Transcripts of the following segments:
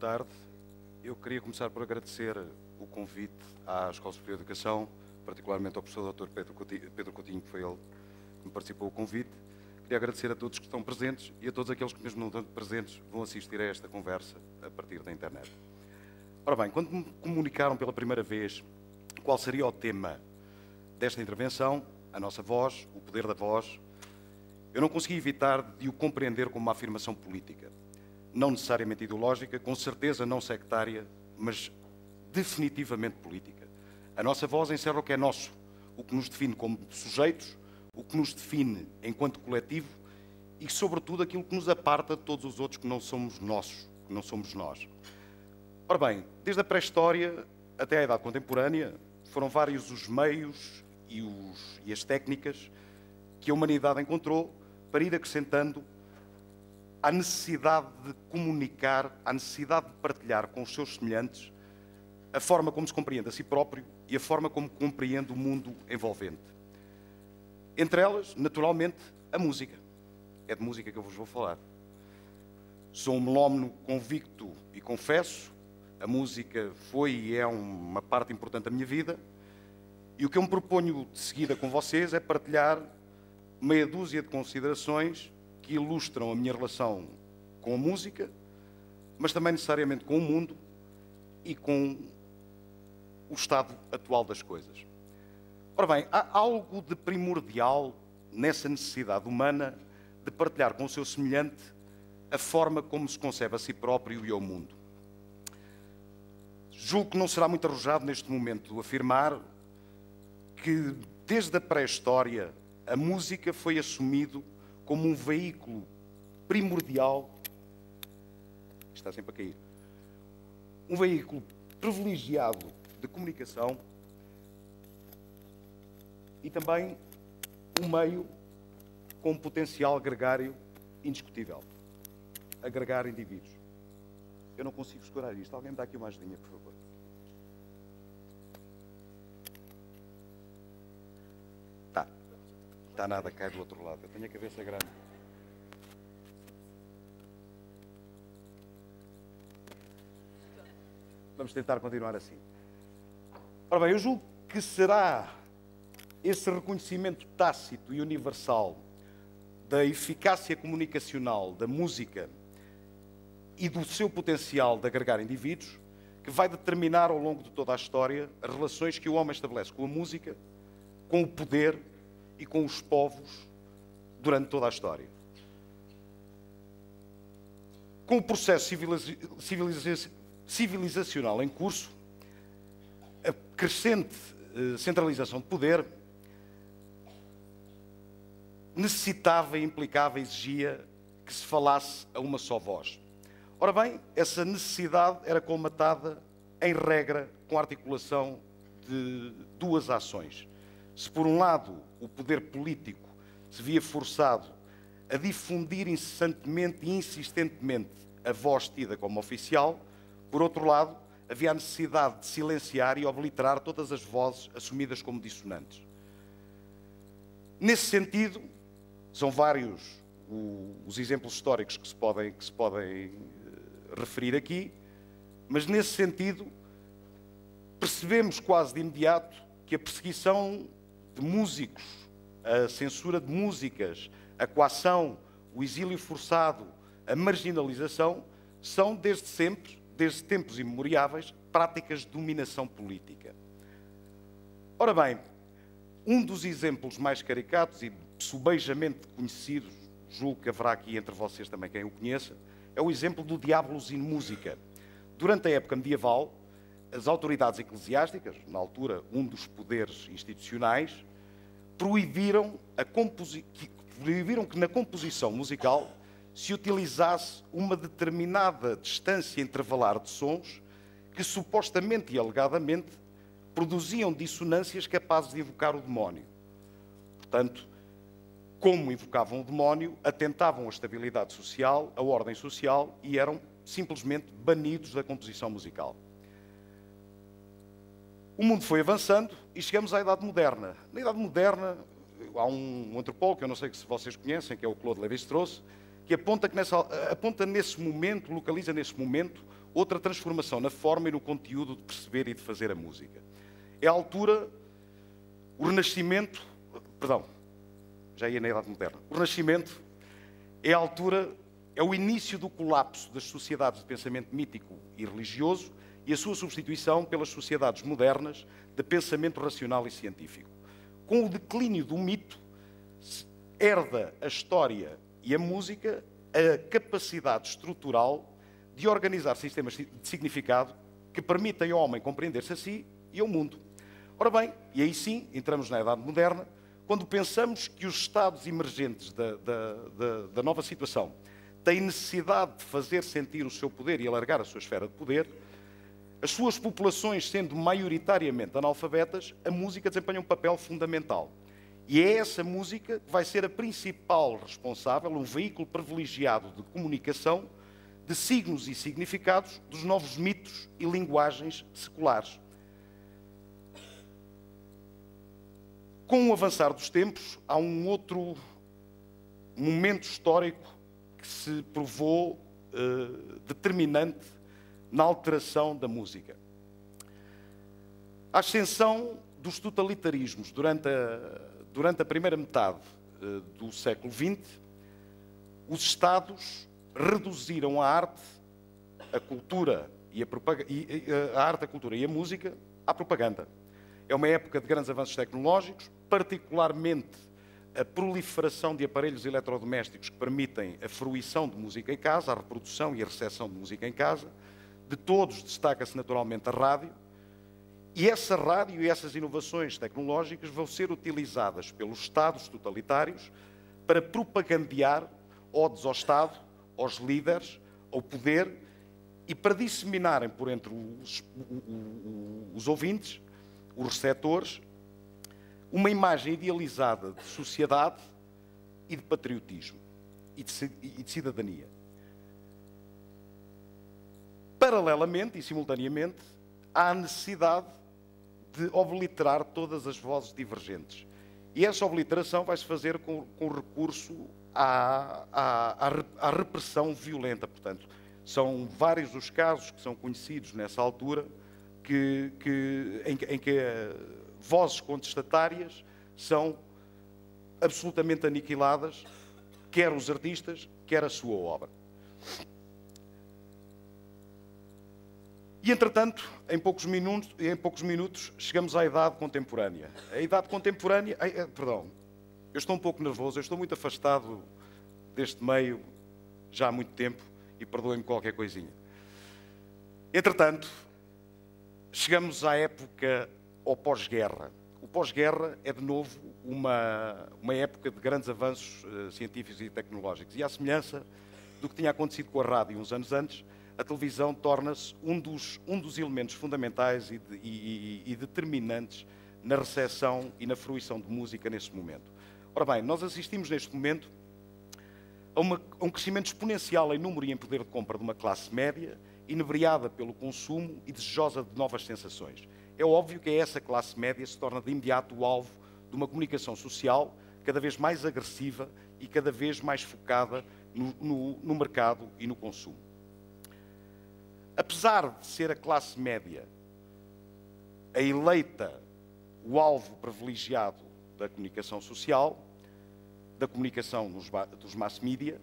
tarde. Eu queria começar por agradecer o convite à Escola Superior de Educação, particularmente ao professor Dr. Pedro Coutinho, que foi ele que me participou do convite. Queria agradecer a todos que estão presentes e a todos aqueles que, mesmo não estando presentes, vão assistir a esta conversa a partir da internet. Ora bem, quando me comunicaram pela primeira vez qual seria o tema desta intervenção, a nossa voz, o poder da voz, eu não consegui evitar de o compreender como uma afirmação política. Não necessariamente ideológica, com certeza não sectária, mas definitivamente política. A nossa voz encerra o que é nosso, o que nos define como sujeitos, o que nos define enquanto coletivo e, sobretudo, aquilo que nos aparta de todos os outros que não somos nossos, que não somos nós. Ora bem, desde a pré-história até à idade contemporânea, foram vários os meios e as técnicas que a humanidade encontrou para ir acrescentando à necessidade de comunicar, à necessidade de partilhar com os seus semelhantes a forma como se compreende a si próprio e a forma como compreende o mundo envolvente. Entre elas, naturalmente, a música. É de música que eu vos vou falar. Sou um melómano convicto e confesso, a música foi e é uma parte importante da minha vida, e o que eu me proponho de seguida com vocês é partilhar meia dúzia de considerações que ilustram a minha relação com a música, mas também necessariamente com o mundo e com o estado atual das coisas. Ora bem, há algo de primordial nessa necessidade humana de partilhar com o seu semelhante a forma como se concebe a si próprio e ao mundo. Julgo que não será muito arrojado neste momento afirmar que desde a pré-história a música foi assumido como um veículo primordial, está sempre a cair, um veículo privilegiado de comunicação e também um meio com um potencial gregário indiscutível, agregar indivíduos. Eu não consigo segurar isto, alguém me dá aqui uma ajudinha, por favor. Está nada, cai do outro lado. Eu tenho a cabeça grande. Vamos tentar continuar assim. Ora bem, eu julgo que será esse reconhecimento tácito e universal da eficácia comunicacional da música e do seu potencial de agregar indivíduos que vai determinar ao longo de toda a história as relações que o homem estabelece com a música, com o poder e com os povos durante toda a história. Com o processo civilizacional em curso, a crescente centralização de poder necessitava, implicava, exigia que se falasse a uma só voz. Ora bem, essa necessidade era colmatada, em regra, com a articulação de duas ações. Se, por um lado, o poder político se via forçado a difundir incessantemente e insistentemente a voz tida como oficial, por outro lado, havia a necessidade de silenciar e obliterar todas as vozes assumidas como dissonantes. Nesse sentido, são vários os exemplos históricos que se podem referir aqui, mas nesse sentido percebemos quase de imediato que a perseguição de músicos, a censura de músicas, a coação, o exílio forçado, a marginalização, são desde sempre, desde tempos imemoriáveis, práticas de dominação política. Ora bem, um dos exemplos mais caricatos e subejamente conhecidos, julgo que haverá aqui entre vocês também quem o conheça, é o exemplo do Diabolus in Musica. Durante a época medieval, as autoridades eclesiásticas, na altura um dos poderes institucionais, proibiram que na composição musical se utilizasse uma determinada distância intervalar de sons que supostamente e alegadamente produziam dissonâncias capazes de evocar o demónio. Portanto, como invocavam o demónio, atentavam à estabilidade social, à ordem social e eram simplesmente banidos da composição musical. O mundo foi avançando e chegamos à Idade Moderna. Na Idade Moderna, há um antropólogo, que eu não sei se vocês conhecem, que é o Claude Lévi-Strauss, que aponta nesse momento, localiza nesse momento, outra transformação na forma e no conteúdo de perceber e de fazer a música. É a altura, o Renascimento, perdão, já ia na Idade Moderna. O Renascimento é a altura, é o início do colapso das sociedades de pensamento mítico e religioso e a sua substituição pelas sociedades modernas de pensamento racional e científico. Com o declínio do mito, herda a história e a música a capacidade estrutural de organizar sistemas de significado que permitem ao homem compreender-se a si e ao mundo. Ora bem, e aí sim, entramos na Idade Moderna, quando pensamos que os estados emergentes da nova situação têm necessidade de fazer sentir o seu poder e alargar a sua esfera de poder, as suas populações sendo maioritariamente analfabetas, a música desempenha um papel fundamental. E é essa música que vai ser a principal responsável, um veículo privilegiado de comunicação de signos e significados dos novos mitos e linguagens seculares. Com o avançar dos tempos, há um outro momento histórico que se provou determinante na alteração da música. A ascensão dos totalitarismos durante a primeira metade do século XX, os Estados reduziram a arte, a cultura e a música à propaganda. É uma época de grandes avanços tecnológicos, particularmente a proliferação de aparelhos eletrodomésticos que permitem a fruição de música em casa, a reprodução e a recepção de música em casa. De todos destaca-se naturalmente a rádio, e essa rádio e essas inovações tecnológicas vão ser utilizadas pelos Estados totalitários para propagandear odes ao Estado, aos líderes, ao poder e para disseminarem por entre os ouvintes, os receptores, uma imagem idealizada de sociedade e de patriotismo e de cidadania. Paralelamente e simultaneamente, há a necessidade de obliterar todas as vozes divergentes. E essa obliteração vai-se fazer com recurso à repressão violenta. Portanto, são vários os casos que são conhecidos nessa altura em que vozes contestatárias são absolutamente aniquiladas, quer os artistas, quer a sua obra. E, entretanto, em poucos minutos, chegamos à idade contemporânea. A idade contemporânea... Perdão, eu estou um pouco nervoso, eu estou muito afastado deste meio já há muito tempo e perdoem-me qualquer coisinha. Entretanto, chegamos à época ao pós-guerra. O pós-guerra é, de novo, uma época de grandes avanços científicos e tecnológicos. E, à semelhança do que tinha acontecido com a rádio uns anos antes, a televisão torna-se um dos elementos fundamentais e determinantes na recepção e na fruição de música nesse momento. Ora bem, nós assistimos neste momento a um crescimento exponencial em número e em poder de compra de uma classe média, inebriada pelo consumo e desejosa de novas sensações. É óbvio que essa classe média se torna de imediato o alvo de uma comunicação social cada vez mais agressiva e cada vez mais focada no mercado e no consumo. Apesar de ser a classe média a eleita, o alvo privilegiado da comunicação social, da comunicação dos mass media,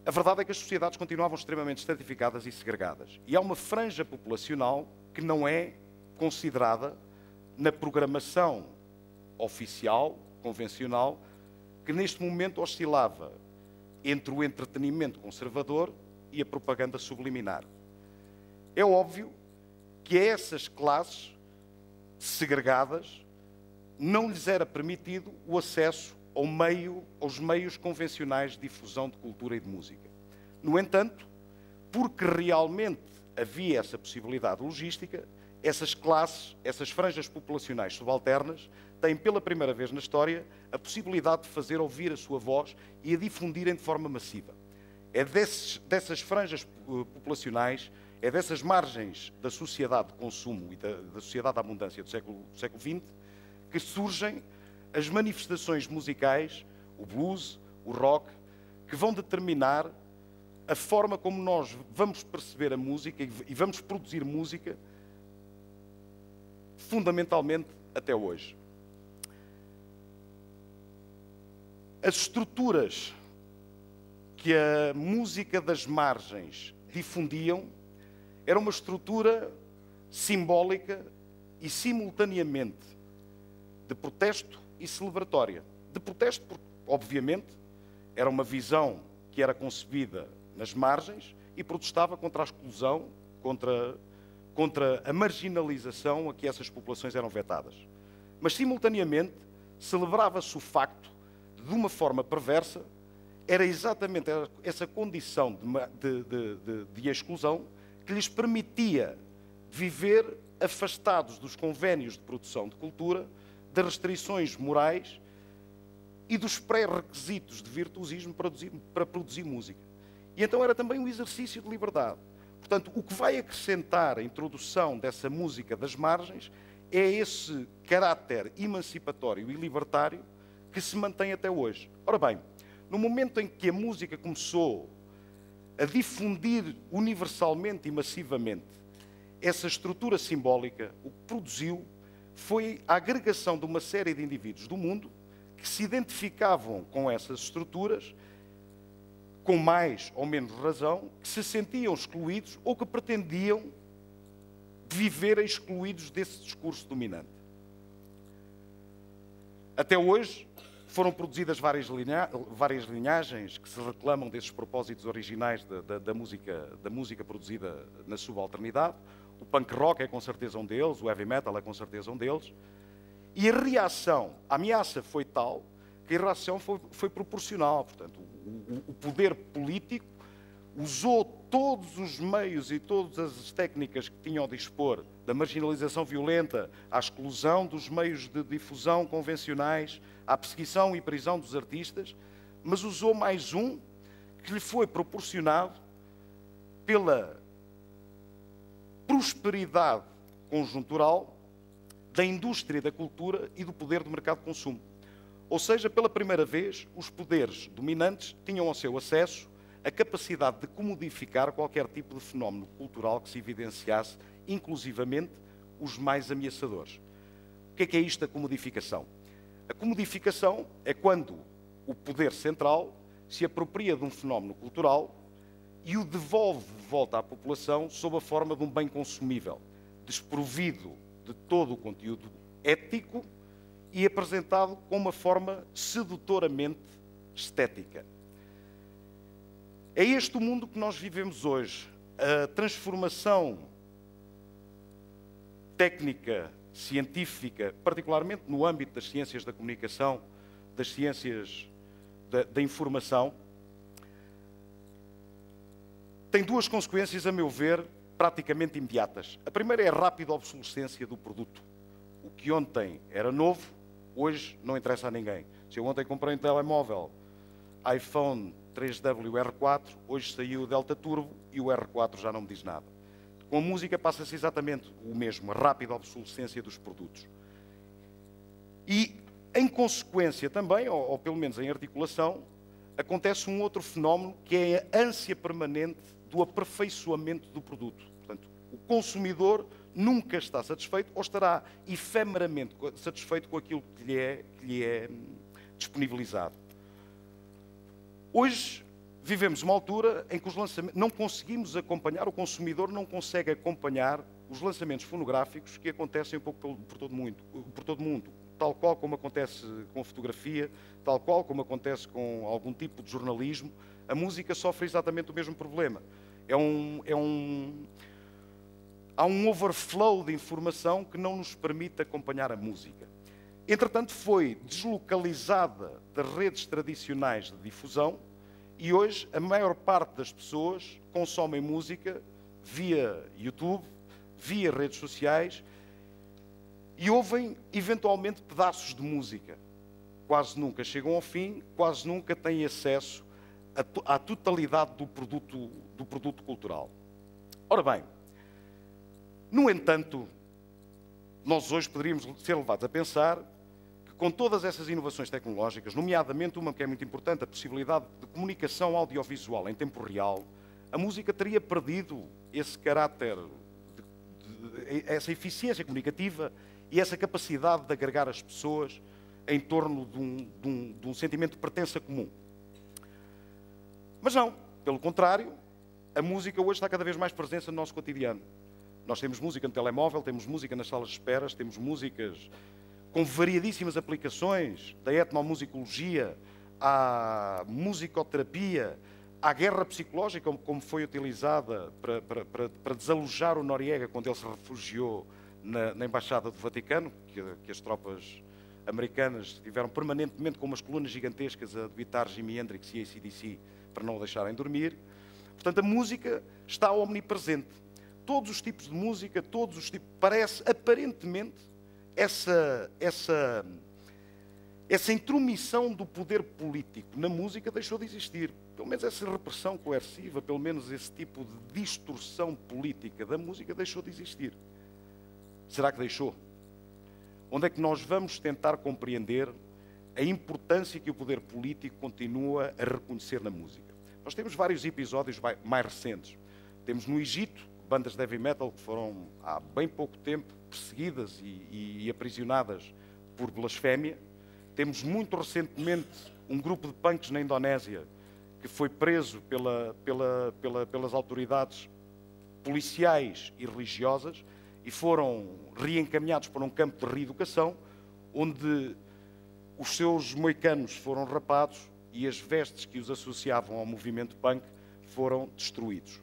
a verdade é que as sociedades continuavam extremamente estratificadas e segregadas. E há uma franja populacional que não é considerada na programação oficial, convencional, que neste momento oscilava entre o entretenimento conservador e a propaganda subliminar. É óbvio que a essas classes segregadas não lhes era permitido o acesso aos meios convencionais de difusão de cultura e de música. No entanto, porque realmente havia essa possibilidade logística, essas classes, essas franjas populacionais subalternas, têm pela primeira vez na história a possibilidade de fazer ouvir a sua voz e a difundirem de forma massiva. É dessas franjas populacionais, é dessas margens da sociedade de consumo e da sociedade da abundância do século XX que surgem as manifestações musicais, o blues, o rock, que vão determinar a forma como nós vamos perceber a música e vamos produzir música, fundamentalmente até hoje. As estruturas que a música das margens difundiam era uma estrutura simbólica e simultaneamente de protesto e celebratória. De protesto porque, obviamente, era uma visão que era concebida nas margens e protestava contra a exclusão, contra a marginalização a que essas populações eram vetadas. Mas, simultaneamente, celebrava-se o facto de uma forma perversa, era exatamente essa condição de exclusão que lhes permitia viver afastados dos convénios de produção de cultura, das restrições morais e dos pré-requisitos de virtuosismo para produzir música. E então era também um exercício de liberdade. Portanto, o que vai acrescentar a introdução dessa música das margens é esse caráter emancipatório e libertário que se mantém até hoje. Ora bem, no momento em que a música começou a difundir universalmente e massivamente essa estrutura simbólica, o que produziu foi a agregação de uma série de indivíduos do mundo que se identificavam com essas estruturas, com mais ou menos razão, que se sentiam excluídos ou que pretendiam viver excluídos desse discurso dominante. Até hoje foram produzidas várias linhagens que se reclamam desses propósitos originais da música produzida na subalternidade. O punk rock é com certeza um deles, o heavy metal é com certeza um deles. E a reação, a ameaça foi tal que a reação foi proporcional. Portanto, o poder político usou todos os meios e todas as técnicas que tinham a dispor, da marginalização violenta à exclusão dos meios de difusão convencionais, à perseguição e prisão dos artistas, mas usou mais um que lhe foi proporcionado pela prosperidade conjuntural da indústria da cultura e do poder do mercado de consumo. Ou seja, pela primeira vez, os poderes dominantes tinham ao seu acesso a capacidade de comodificar qualquer tipo de fenómeno cultural que se evidenciasse, inclusivamente os mais ameaçadores. O que é isto da comodificação? A comodificação é quando o poder central se apropria de um fenómeno cultural e o devolve de volta à população sob a forma de um bem consumível, desprovido de todo o conteúdo ético e apresentado com uma forma sedutoramente estética. É este o mundo que nós vivemos hoje. A transformação técnica, científica, particularmente no âmbito das ciências da comunicação, das ciências da informação, tem duas consequências, a meu ver, praticamente imediatas. A primeira é a rápida obsolescência do produto. O que ontem era novo, hoje não interessa a ninguém. Se eu ontem comprei um telemóvel iPhone 3W R4, hoje saiu o Delta Turbo e o R4 já não me diz nada. Com a música passa-se exatamente o mesmo, a rápida obsolescência dos produtos. E, em consequência também, ou pelo menos em articulação, acontece um outro fenómeno que é a ânsia permanente do aperfeiçoamento do produto. Portanto, o consumidor nunca está satisfeito ou estará efemeramente satisfeito com aquilo que lhe é disponibilizado. Hoje vivemos uma altura em que os lançamentos não conseguimos acompanhar, o consumidor não consegue acompanhar os lançamentos fonográficos que acontecem um pouco por todo o mundo, tal qual como acontece com a fotografia, tal qual como acontece com algum tipo de jornalismo. A música sofre exatamente o mesmo problema. Há um overflow de informação que não nos permite acompanhar a música. Entretanto, foi deslocalizada das redes tradicionais de difusão e hoje a maior parte das pessoas consomem música via YouTube, via redes sociais e ouvem eventualmente pedaços de música. Quase nunca chegam ao fim, quase nunca têm acesso à totalidade do produto cultural. Ora bem, no entanto, nós hoje poderíamos ser levados a pensar que com todas essas inovações tecnológicas, nomeadamente uma que é muito importante, a possibilidade de comunicação audiovisual em tempo real, a música teria perdido esse caráter, essa eficiência comunicativa e essa capacidade de agregar as pessoas em torno de um sentimento de pertença comum. Mas não, pelo contrário, a música hoje está cada vez mais presente no nosso cotidiano. Nós temos música no telemóvel, temos música nas salas de esperas, temos músicas com variadíssimas aplicações, da etnomusicologia à musicoterapia, à guerra psicológica, como foi utilizada para desalojar o Noriega quando ele se refugiou na Embaixada do Vaticano, que as tropas americanas estiveram permanentemente com umas colunas gigantescas a debitar Jimi Hendrix e AC/DC para não o deixarem dormir. Portanto, a música está omnipresente. Todos os tipos de música, todos os tipos... Parece, aparentemente, essa intromissão do poder político na música deixou de existir. Pelo menos essa repressão coerciva, pelo menos esse tipo de distorção política da música deixou de existir. Será que deixou? Onde é que nós vamos tentar compreender a importância que o poder político continua a reconhecer na música? Nós temos vários episódios mais recentes. Temos no Egito bandas de heavy metal que foram há bem pouco tempo perseguidas e aprisionadas por blasfémia. Temos muito recentemente um grupo de punks na Indonésia que foi preso pelas autoridades policiais e religiosas e foram reencaminhados para um campo de reeducação, onde os seus moicanos foram rapados e as vestes que os associavam ao movimento punk foram destruídos.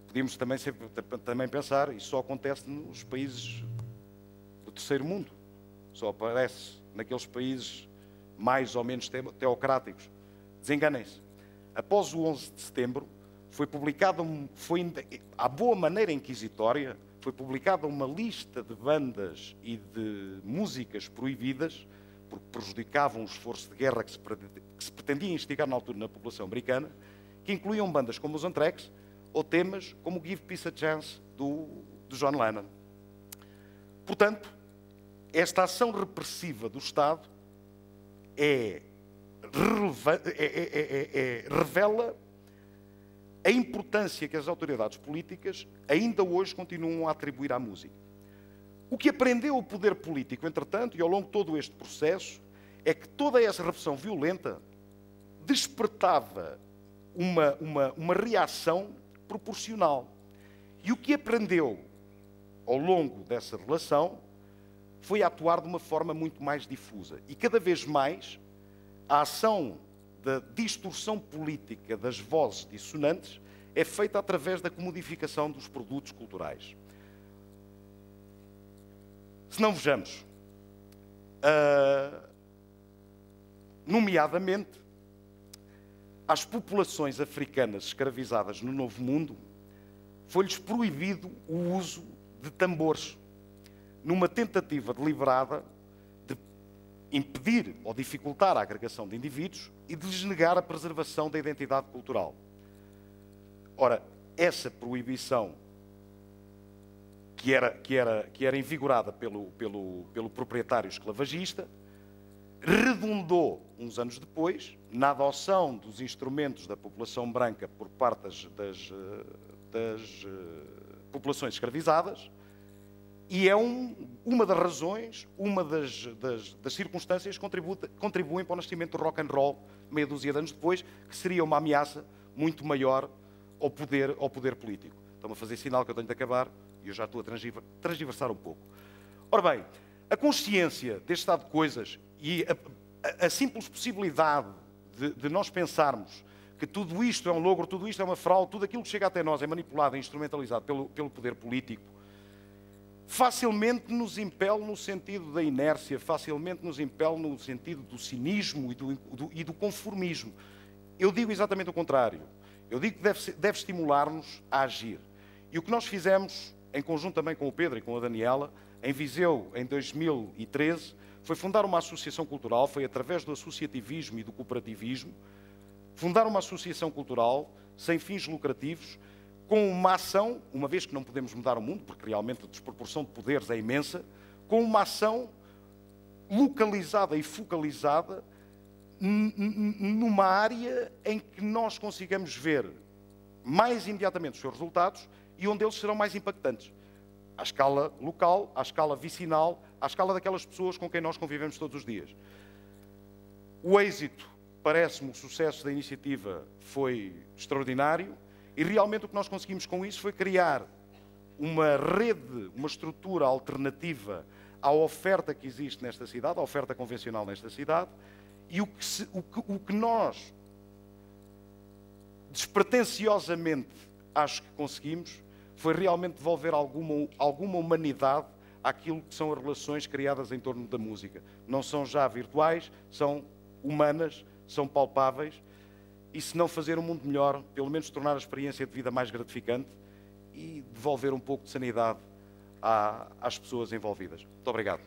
Podíamos também pensar, isso só acontece nos países do terceiro mundo, só aparece naqueles países mais ou menos teocráticos. Desenganem-se. Após o 11 de setembro, foi publicada, à boa maneira inquisitória, foi publicada uma lista de bandas e de músicas proibidas, porque prejudicavam o esforço de guerra que se pretendia instigar na altura na população americana, que incluíam bandas como os Anthrax ou temas como Give Peace a Chance, do John Lennon. Portanto, esta ação repressiva do Estado revela a importância que as autoridades políticas ainda hoje continuam a atribuir à música. O que aprendeu o poder político, entretanto, e ao longo de todo este processo, é que toda essa repressão violenta despertava uma reação proporcional. E o que aprendeu ao longo dessa relação foi a atuar de uma forma muito mais difusa. E cada vez mais a ação da distorção política das vozes dissonantes é feita através da comodificação dos produtos culturais. Se não vejamos, nomeadamente, às populações africanas escravizadas no Novo Mundo, foi-lhes proibido o uso de tambores, numa tentativa deliberada de impedir ou dificultar a agregação de indivíduos e de lhes negar a preservação da identidade cultural. Ora, essa proibição que era envigorada pelo proprietário esclavagista, redundou, uns anos depois, na adoção dos instrumentos da população branca por parte das populações escravizadas, e é uma das razões, uma das circunstâncias que contribuem para o nascimento do rock and roll, meia dúzia de anos depois, que seria uma ameaça muito maior ao poder político. Estão-me a fazer sinal que eu tenho de acabar, e eu já estou a transversar um pouco. Ora bem, a consciência deste estado de coisas e a simples possibilidade de nós pensarmos que tudo isto é um logro, tudo isto é uma fraude, tudo aquilo que chega até nós é manipulado e instrumentalizado pelo poder político, facilmente nos impele no sentido da inércia, facilmente nos impele no sentido do cinismo e do conformismo. Eu digo exatamente o contrário. Eu digo que deve estimular-nos a agir. E o que nós fizemos, em conjunto também com o Pedro e com a Daniela, em Viseu, em 2013, foi fundar uma associação cultural, foi através do associativismo e do cooperativismo, fundar uma associação cultural sem fins lucrativos, com uma ação, uma vez que não podemos mudar o mundo, porque realmente a desproporção de poderes é imensa, com uma ação localizada e focalizada numa área em que nós consigamos ver mais imediatamente os seus resultados e onde eles serão mais impactantes. À escala local, à escala vicinal, à escala daquelas pessoas com quem nós convivemos todos os dias. O êxito, parece-me, o sucesso da iniciativa foi extraordinário e realmente o que nós conseguimos com isso foi criar uma rede, uma estrutura alternativa à oferta que existe nesta cidade, à oferta convencional nesta cidade, e o que nós despretensiosamente acho que conseguimos foi realmente devolver alguma humanidade àquilo que são as relações criadas em torno da música. Não são já virtuais, são humanas, são palpáveis, e se não fazer um mundo melhor, pelo menos tornar a experiência de vida mais gratificante e devolver um pouco de sanidade às pessoas envolvidas. Muito obrigado.